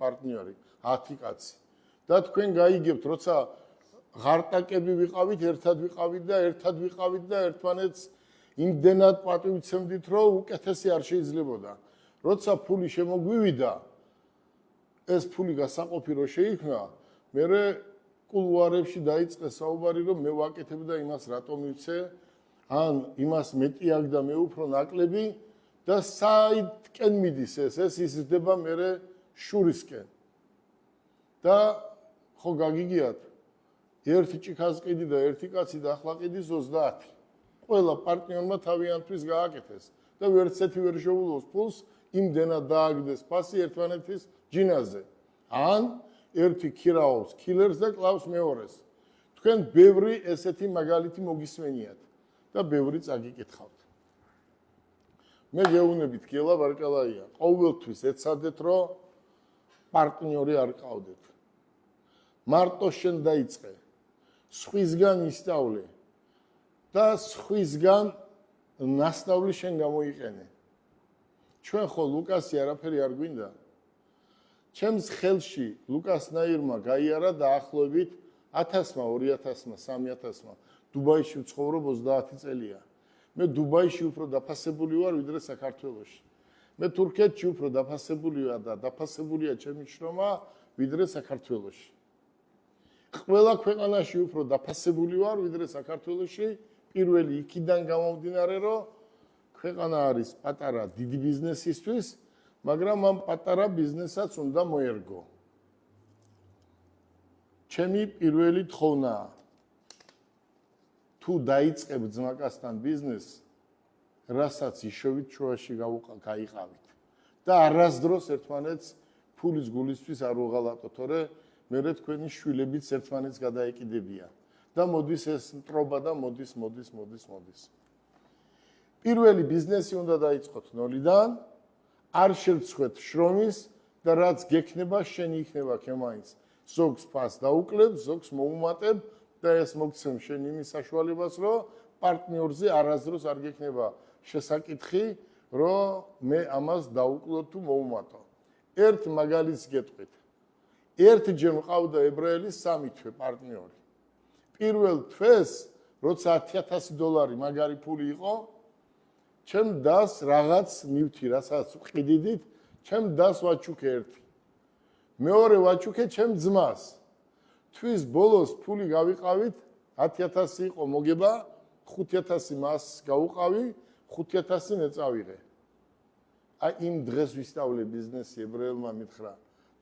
პარტნიორი 10 კაცი და თქვენ გაიგებთ როცა ღარტაკები ვიყავით ერთად და ერთმანეთს იმდენად პატივცემდით რომ უკეთესი არ შეიძლებოდა როცა ფული შემოგვივიდა ეს ფული გასაყოფი რო შეიქმნა მე კულუარებში დაიწყეს საუბარი რომ მე ვაკეთებ და იმას რატომ მივცე ან იმას მეტი აქვს და მე უფრო ნაკლები და საიდკენ მიდის ეს იზრდება მე შურისკენ და ხო გაგიგიათ ერთი ჭიქას ყიდი და ერთი კაცი და ახლა ყიდის 30 ყველა პარტნიორმა თავიანთვის გააკეთეს და ვერცეთი ვერ შეულოს ფულს იმდენად დააგდეს ფასი ერთმანეთის ჯინაზე ან ერთი ქირაობს ქილერს და კლავს მეორეს თქვენ ბევრი ესეთი მაგალითი მოგისმენიათ და ბევრი წაგიკითხავთ მე გეუბნებით გელა ვარკალაია ყოველთვის ეცადეთ რომ პარტნიორი არ ყავდეთ მარტო შენ დაიწყე სხვისგან ისწავლე და სხვისგან ნასწავლი შენ გამოიყენე ჩვენ ხო ლუკასი არაფერი არ გვინდა ჩემს ხელში ლუკასნაირმა გაიარა დაახლოებით 1000-მა 2000-მა 3000-მა დუბაიში ვცხოვრობ 30 წელია მე დუბაიში უფრო დაფასებული ვარ ვიდრე საქართველოში მე თურქეთში უფრო დაფასებული ვარ და დაფასებულია ჩემი შრომა ვიდრე საქართველოში ყველა ქვეყანაში უფრო დაფასებული ვარ ვიდრე საქართველოში პირველი იქიდან გამომდინარე რომ ქვეყანა არის პატარა დიდი ბიზნესისთვის მაგრამ ამ პატარა ბიზნესაც უნდა მოერგო ჩემი პირველი თხოვნაა თუ დაიწყებ ძმაკასთან ბიზნესს რასაც იშოვით შუაში გაიყავით და არასდროს ერთმანეთს ფულის გულისთვის არ უღალატოთ თორე მე თქვენი შვილებიც ერთმანეთს გადაეკიდებიან და მოდის ეს მტრობა და მოდის პირველი ბიზნესი უნდა დაიწყოთ ნოლიდან არ შევცხვეთ შრომის და რაც გექნება შენი იქნება ქემაინც ზოგს ფას დაუკლებ ზოგს მოუმატებ და ეს მოგცემ შენ იმის საშუალებას რომ პარტნიორზე არასდროს არ გექნება შესაკითხი რომ მე ამას დაუკლო თუ მოუმატო ერთ მაგალითს გეტყვით ერთჯერ მყავდა ებრაელი 3 თვე პარტნიორი პირველ თვეს როცა $10,000 მაგარი ფული იყო ჩემ დას რაღაც მივთი რასაც ყიდიდით ჩემ დას ვაჩუქე ერთი მეორე ვაჩუქე ჩემ ძმას თვის ბოლოს ფული გავიყავით 10,000 იყო მოგება 5,000 მას გავუყავი 5,000 ეწავიღე აი იმ დღეს ვისწავლე ბიზნესი ებრაელმა მითხრა